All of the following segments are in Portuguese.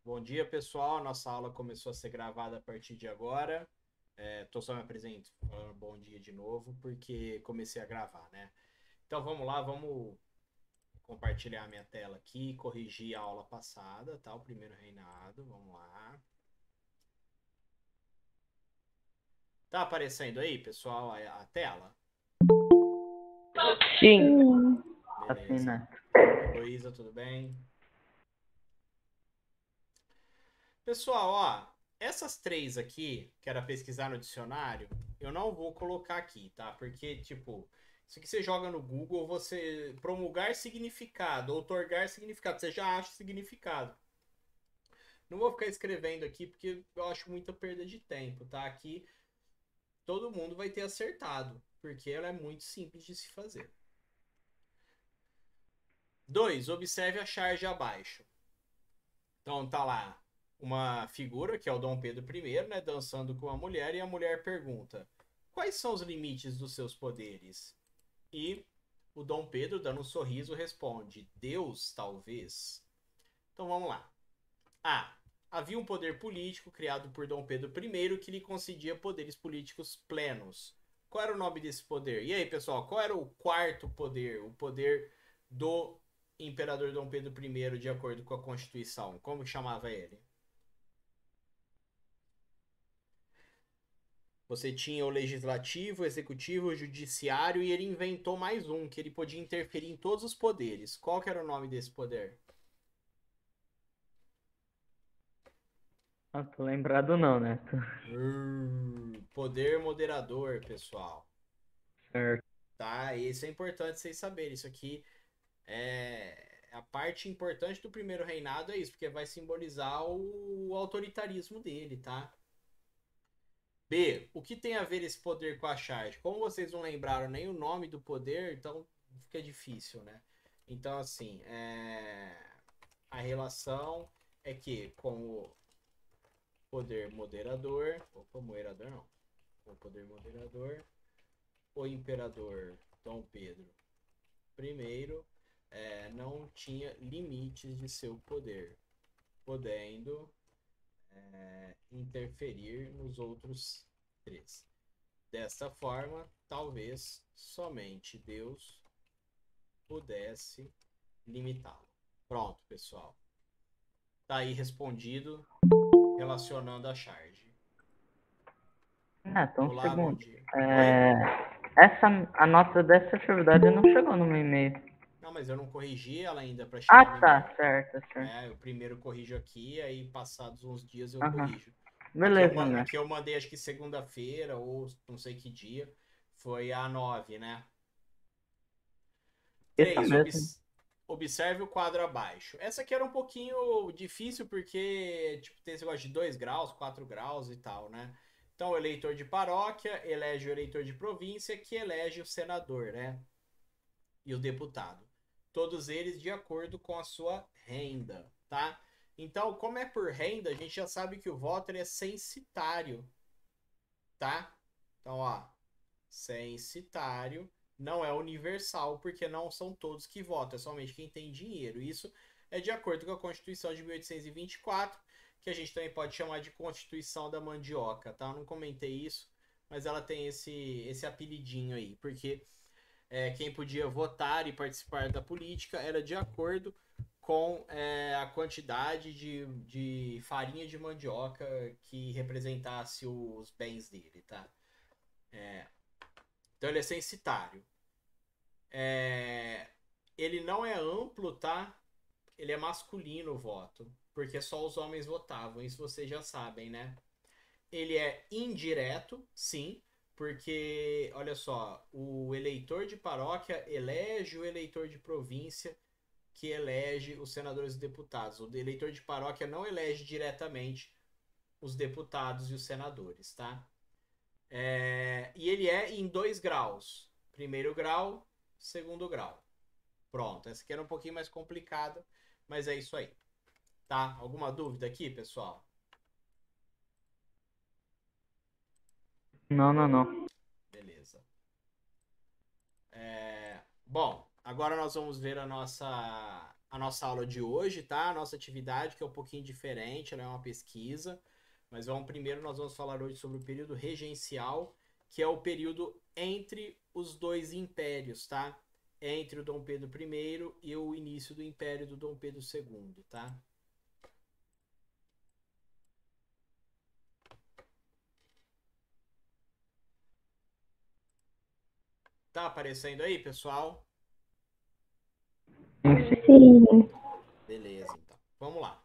Bom dia, pessoal. Nossa aula começou a ser gravada a partir de agora. Tô só me apresentando, falando bom dia de novo, porque comecei a gravar, né? Então vamos lá, vamos compartilhar a minha tela aqui, corrigir a aula passada, tá? O primeiro reinado, vamos lá. Tá aparecendo aí, pessoal, a tela? Sim, Beleza. assina. Heloísa, tudo bem? Pessoal, ó, essas três aqui, que era pesquisar no dicionário, eu não vou colocar aqui, tá? Porque, tipo, isso aqui você joga no Google, você promulgar significado, outorgar significado, você já acha significado. Não vou ficar escrevendo aqui porque eu acho muita perda de tempo, tá? Aqui todo mundo vai ter acertado, porque ela é muito simples de se fazer. 2. Observe a charge abaixo. Então tá lá uma figura, que é o Dom Pedro I, né, dançando com a mulher, e a mulher pergunta: quais são os limites dos seus poderes? E o Dom Pedro, dando um sorriso, responde: Deus, talvez. Então vamos lá. A. Havia um poder político criado por Dom Pedro I que lhe concedia poderes políticos plenos. Qual era o nome desse poder? E aí, pessoal, qual era o quarto poder? O poder do imperador Dom Pedro I, de acordo com a Constituição. Como chamava ele? Você tinha o legislativo, o executivo, o judiciário e ele inventou mais um, que ele podia interferir em todos os poderes. Qual que era o nome desse poder? Não tô lembrado não, né? Poder moderador, pessoal. Certo. Tá? Isso é importante vocês saberem. Isso aqui é a parte importante do primeiro reinado, é isso, porque vai simbolizar o autoritarismo dele, tá? B. O que tem a ver esse poder com a charge? Como vocês não lembraram nem o nome do poder, então fica difícil, né? Então, assim, a relação é que com o poder moderador. Opa, moderador não. O poder moderador, o imperador Dom Pedro I não tinha limites de seu poder, podendo interferir nos outros três. Desta forma, talvez somente Deus pudesse limitá-lo. Pronto, pessoal. Tá aí respondido relacionando a charge. Então, um Olá, bom segundo. dia. Oi? É, a nota dessa atividade não chegou no meu e-mail. Não, mas eu não corrigi ela ainda para Ah, chegar no tá, e-mail. certo, certo. Eu primeiro corrijo aqui, aí passados uns dias eu Aham. corrijo. Beleza, né? Aqui eu mandei acho que segunda-feira ou não sei que dia. Foi a 9, né? Isso 3. mesmo. Observe o quadro abaixo. Essa aqui era um pouquinho difícil porque tipo, tem esse negócio de 2 graus, 4 graus e tal, né? Então, o eleitor de paróquia elege o eleitor de província que elege o senador, né? E o deputado. Todos eles de acordo com a sua renda, tá? Então, como é por renda, a gente já sabe que o voto é censitário, tá? Então, ó, censitário não é universal, porque não são todos que votam, é somente quem tem dinheiro. Isso é de acordo com a Constituição de 1824, que a gente também pode chamar de Constituição da Mandioca, tá? Eu não comentei isso, mas ela tem esse apelidinho aí, porque quem podia votar e participar da política era de acordo com a quantidade de farinha de mandioca que representasse os bens dele, tá? Então ele é censitário. É, ele não é amplo, tá? Ele é masculino o voto, porque só os homens votavam, isso vocês já sabem, né? Ele é indireto, sim, porque, olha só, o eleitor de paróquia elege o eleitor de província, que elege os senadores e deputados. O eleitor de paróquia não elege diretamente os deputados e os senadores, tá? E ele é em 2 graus. Primeiro grau, segundo grau. Pronto, essa aqui era um pouquinho mais complicada, mas é isso aí. Tá? Alguma dúvida aqui, pessoal? Não, não, não. Beleza. Bom, agora nós vamos ver a nossa a nossa aula de hoje, tá? A nossa atividade, que é um pouquinho diferente, ela é uma pesquisa. Mas primeiro nós vamos falar hoje sobre o período regencial, que é o período entre os dois impérios, tá? Entre o Dom Pedro I e o início do Império do Dom Pedro II, tá? Tá aparecendo aí, pessoal? Sim. Beleza, então. Vamos lá.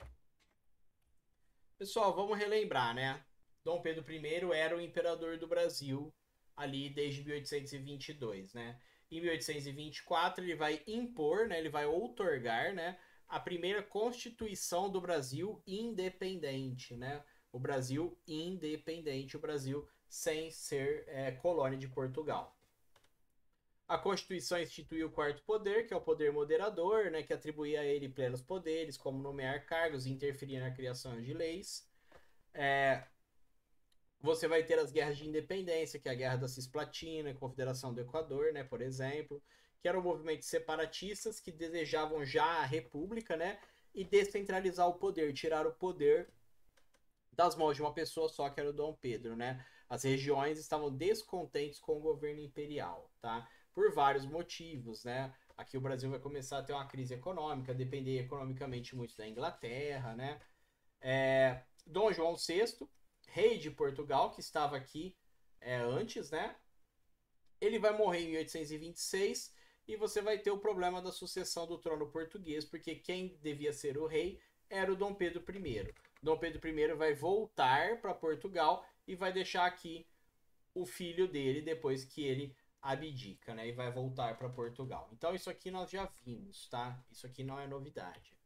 Pessoal, vamos relembrar, né? Dom Pedro I era o imperador do Brasil ali desde 1822, né? Em 1824 ele vai impor, né? Ele vai outorgar, né? A primeira Constituição do Brasil independente, né? O Brasil independente, o Brasil sem ser colônia de Portugal. A Constituição instituiu o quarto poder, que é o poder moderador, né, que atribuía a ele plenos poderes, como nomear cargos e interferir na criação de leis. Você vai ter as guerras de independência, que é a Guerra da Cisplatina, a Confederação do Equador, né, por exemplo, que eram movimentos separatistas que desejavam já a república, né, e descentralizar o poder, tirar o poder das mãos de uma pessoa só, que era o Dom Pedro, né? As regiões estavam descontentes com o governo imperial, tá? Por vários motivos, né? Aqui o Brasil vai começar a ter uma crise econômica, depender economicamente muito da Inglaterra, né? Dom João VI, rei de Portugal, que estava aqui antes, né? Ele vai morrer em 1826 e você vai ter o problema da sucessão do trono português, porque quem devia ser o rei era o Dom Pedro I. Dom Pedro I vai voltar para Portugal e vai deixar aqui o filho dele depois que ele abdica, né? E vai voltar para Portugal. Então isso aqui nós já vimos, tá? Isso aqui não é novidade.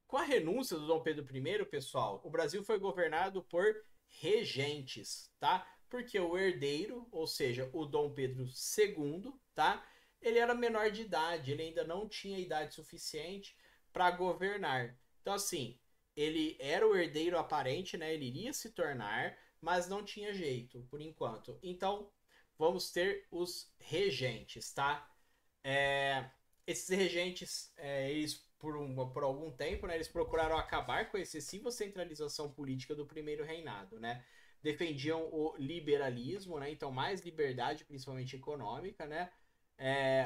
Com a renúncia do Dom Pedro I, pessoal, o Brasil foi governado por regentes, tá? Porque o herdeiro, ou seja, o Dom Pedro II, tá? Ele era menor de idade, ele ainda não tinha idade suficiente para governar. Então, assim, ele era o herdeiro aparente, né? Ele iria se tornar, mas não tinha jeito, por enquanto. Então, vamos ter os regentes, tá? Esses regentes, eles por algum tempo, né, eles procuraram acabar com a excessiva centralização política do primeiro reinado, né? Defendiam o liberalismo, né? Então mais liberdade, principalmente econômica, né?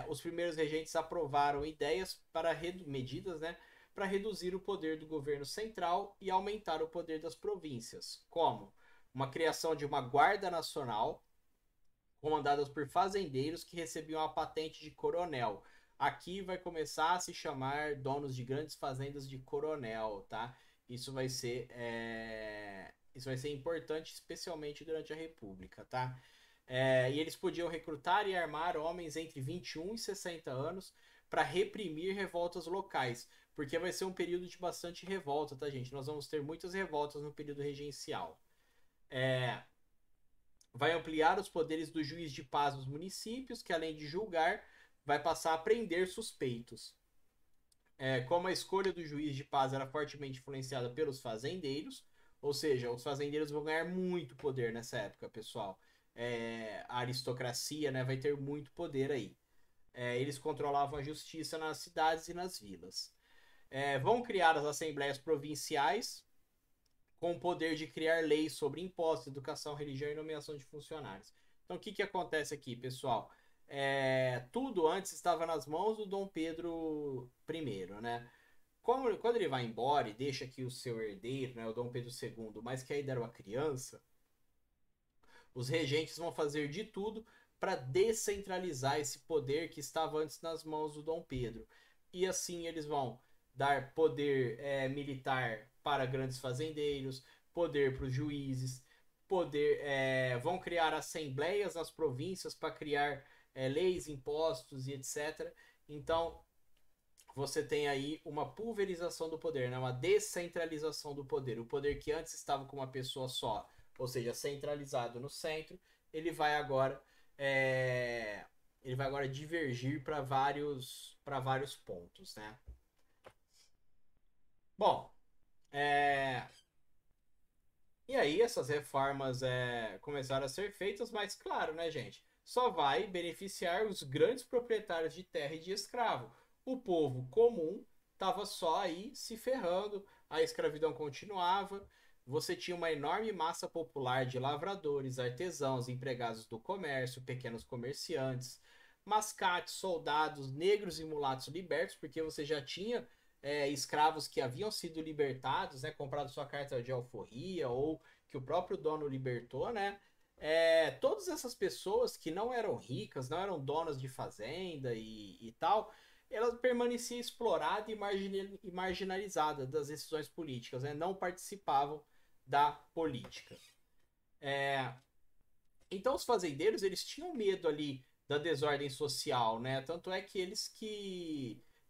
Os primeiros regentes aprovaram ideias para medidas, né? Para reduzir o poder do governo central e aumentar o poder das províncias, como uma criação de uma guarda nacional comandadas por fazendeiros que recebiam a patente de coronel. Aqui vai começar a se chamar donos de grandes fazendas de coronel, tá? Isso vai ser importante, especialmente durante a República, tá? E eles podiam recrutar e armar homens entre 21 e 60 anos para reprimir revoltas locais, porque vai ser um período de bastante revolta, tá, gente? Nós vamos ter muitas revoltas no período regencial. Vai ampliar os poderes do juiz de paz dos municípios, que além de julgar, vai passar a prender suspeitos. Como a escolha do juiz de paz era fortemente influenciada pelos fazendeiros, ou seja, os fazendeiros vão ganhar muito poder nessa época, pessoal. A aristocracia, né, vai ter muito poder aí. Eles controlavam a justiça nas cidades e nas vilas. Vão criar as assembleias provinciais, com o poder de criar leis sobre impostos, educação, religião e nomeação de funcionários. Então, o que acontece aqui, pessoal? Tudo antes estava nas mãos do Dom Pedro I, né? Quando ele vai embora e deixa aqui o seu herdeiro, né, o Dom Pedro II, mas que ainda era uma criança, os regentes vão fazer de tudo para descentralizar esse poder que estava antes nas mãos do Dom Pedro. E assim eles vão dar poder militar para grandes fazendeiros, poder para os juízes, vão criar assembleias nas províncias para criar leis, impostos e etc. Então você tem aí uma pulverização do poder, né? Uma descentralização do poder. O poder que antes estava com uma pessoa só, ou seja, centralizado no centro, ele vai agora divergir para vários pontos, né? Bom, e aí essas reformas começaram a ser feitas, mas claro, né, gente? Só vai beneficiar os grandes proprietários de terra e de escravo. O povo comum estava só aí se ferrando, a escravidão continuava, você tinha uma enorme massa popular de lavradores, artesãos, empregados do comércio, pequenos comerciantes, mascates, soldados, negros e mulatos libertos, porque você já tinha escravos que haviam sido libertados, né, comprado sua carta de alforria ou que o próprio dono libertou, né? Todas essas pessoas que não eram ricas, não eram donas de fazenda e tal, elas permaneciam exploradas e marginalizadas das decisões políticas, né? Não participavam da política. É, então os fazendeiros eles tinham medo ali da desordem social, né? Tanto é que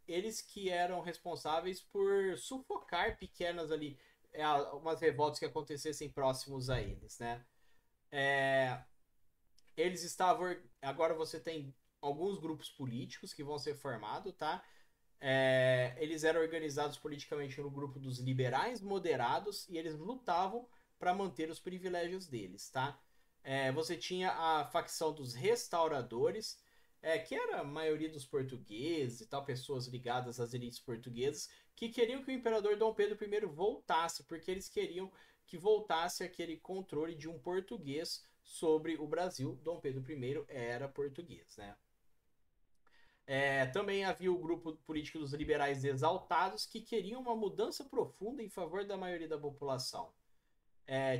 eles que eram responsáveis por sufocar pequenas ali umas revoltas que acontecessem próximos a eles, né? É, eles estavam agora você tem alguns grupos políticos que vão ser formados, tá? Eles eram organizados politicamente no grupo dos liberais moderados e eles lutavam para manter os privilégios deles, tá? Você tinha a facção dos restauradores, que era a maioria dos portugueses e tal, pessoas ligadas às elites portuguesas, que queriam que o imperador Dom Pedro I voltasse, porque eles queriam que voltasse aquele controle de um português sobre o Brasil. Dom Pedro I era português, né? Também havia o grupo político dos liberais exaltados que queriam uma mudança profunda em favor da maioria da população.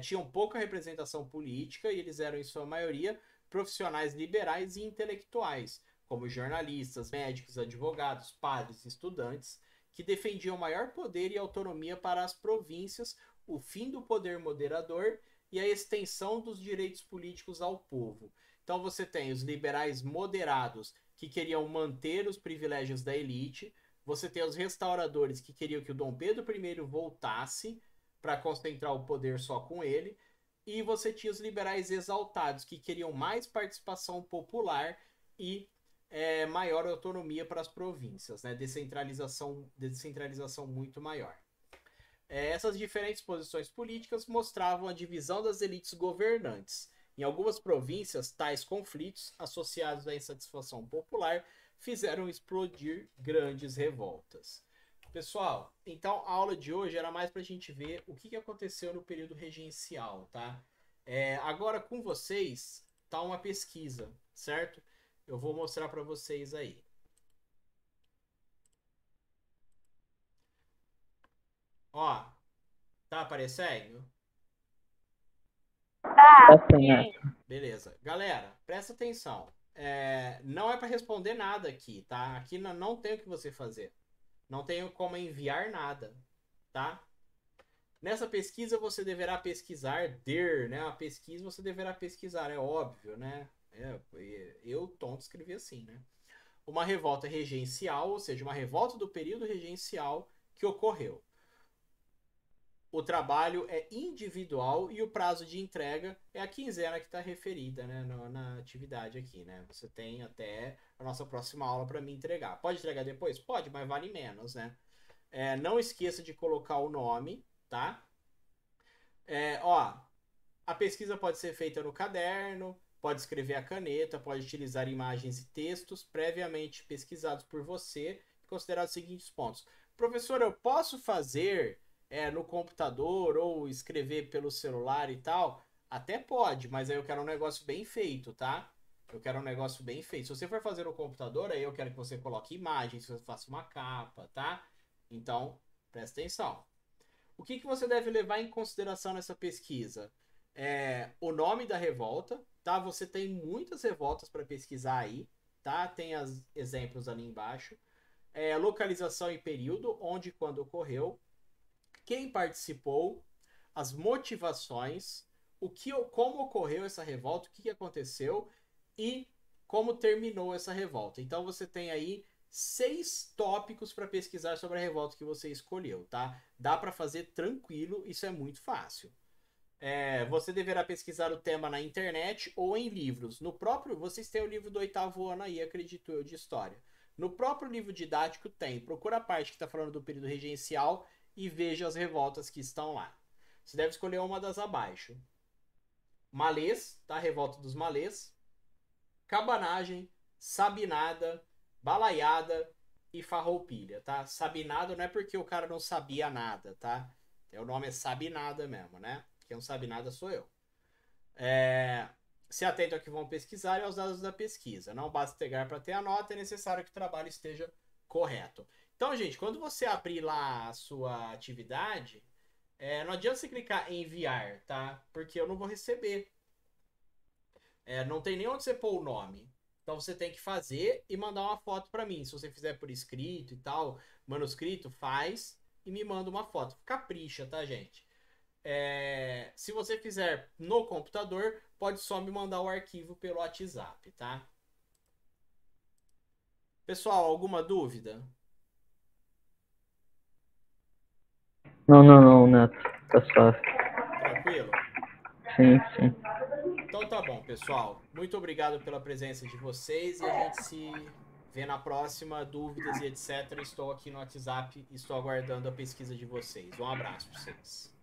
Tinham pouca representação política e eles eram, em sua maioria, profissionais liberais e intelectuais, como jornalistas, médicos, advogados, padres e estudantes, que defendiam maior poder e autonomia para as províncias, o fim do poder moderador e a extensão dos direitos políticos ao povo. Então você tem os liberais moderados que queriam manter os privilégios da elite, você tem os restauradores que queriam que o Dom Pedro I voltasse para concentrar o poder só com ele, e você tinha os liberais exaltados que queriam mais participação popular e maior autonomia para as províncias, né? Descentralização muito maior. Essas diferentes posições políticas mostravam a divisão das elites governantes. Em algumas províncias, tais conflitos, associados à insatisfação popular, fizeram explodir grandes revoltas. Pessoal, então a aula de hoje era mais para a gente ver o que aconteceu no período regencial, tá? Agora com vocês tá uma pesquisa, certo? Eu vou mostrar para vocês aí. Ó, tá aparecendo? Assim, é. Beleza. Galera, presta atenção. Não é para responder nada aqui, tá? Aqui não tem o que você fazer. Não tenho como enviar nada, tá? Nessa pesquisa você deverá pesquisar né? A pesquisa você deverá pesquisar, é óbvio, né? Eu, tonto, escrevi assim, né? Uma revolta regencial, ou seja, uma revolta do período regencial que ocorreu. O trabalho é individual e o prazo de entrega é a quinzena que está referida, né, na atividade aqui, né? Você tem até a nossa próxima aula para me entregar. Pode entregar depois? Pode, mas vale menos, né? Não esqueça de colocar o nome, tá? A pesquisa pode ser feita no caderno, pode escrever a caneta, pode utilizar imagens e textos previamente pesquisados por você e considerar os seguintes pontos. Professor, eu posso fazer no computador ou escrever pelo celular e tal? Até pode, mas aí eu quero um negócio bem feito, tá? Eu quero um negócio bem feito. Se você for fazer no computador, aí eu quero que você coloque imagens, que você faça uma capa, tá? Então, presta atenção. O que você deve levar em consideração nessa pesquisa? O nome da revolta, tá? Você tem muitas revoltas para pesquisar aí, tá? Tem os exemplos ali embaixo. Localização e período, onde e quando ocorreu, quem participou, as motivações, como ocorreu essa revolta, o que aconteceu e como terminou essa revolta. Então você tem aí 6 tópicos para pesquisar sobre a revolta que você escolheu, tá? Dá para fazer tranquilo, isso é muito fácil. Você deverá pesquisar o tema na internet ou em livros. No próprio, vocês têm o livro do 8º ano aí, acredito eu, de história. No próprio livro didático tem. Procura a parte que está falando do período regencial e veja as revoltas que estão lá. Você deve escolher uma das abaixo. Malês, tá? Revolta dos Malês. Cabanagem, Sabinada, Balaiada e Farroupilha, tá? Sabe nada não é porque o cara não sabia nada, tá? O nome é Sabe Nada mesmo, né? Quem não sabe nada sou eu. Se atente ao que vão pesquisar e aos dados da pesquisa. Não basta pegar para ter a nota, é necessário que o trabalho esteja correto. Então, gente, quando você abrir lá a sua atividade, não adianta você clicar em enviar, tá? Porque eu não vou receber. Não tem nem onde você pôr o nome. Então você tem que fazer e mandar uma foto para mim. Se você fizer por escrito e tal, manuscrito, faz e me manda uma foto. Capricha, tá, gente? Se você fizer no computador, pode só me mandar o arquivo pelo WhatsApp, tá? Pessoal, alguma dúvida? Não, Neto. Tá suave. Tranquilo? Sim, sim. Então tá bom, pessoal. Muito obrigado pela presença de vocês e a gente se vê na próxima. Dúvidas e etc. Estou aqui no WhatsApp e estou aguardando a pesquisa de vocês. Um abraço para vocês.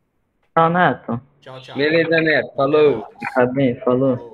Tchau, Neto. Tchau, tchau. Beleza, Neto. Falou. Liberados. Tá bem, falou. Falou.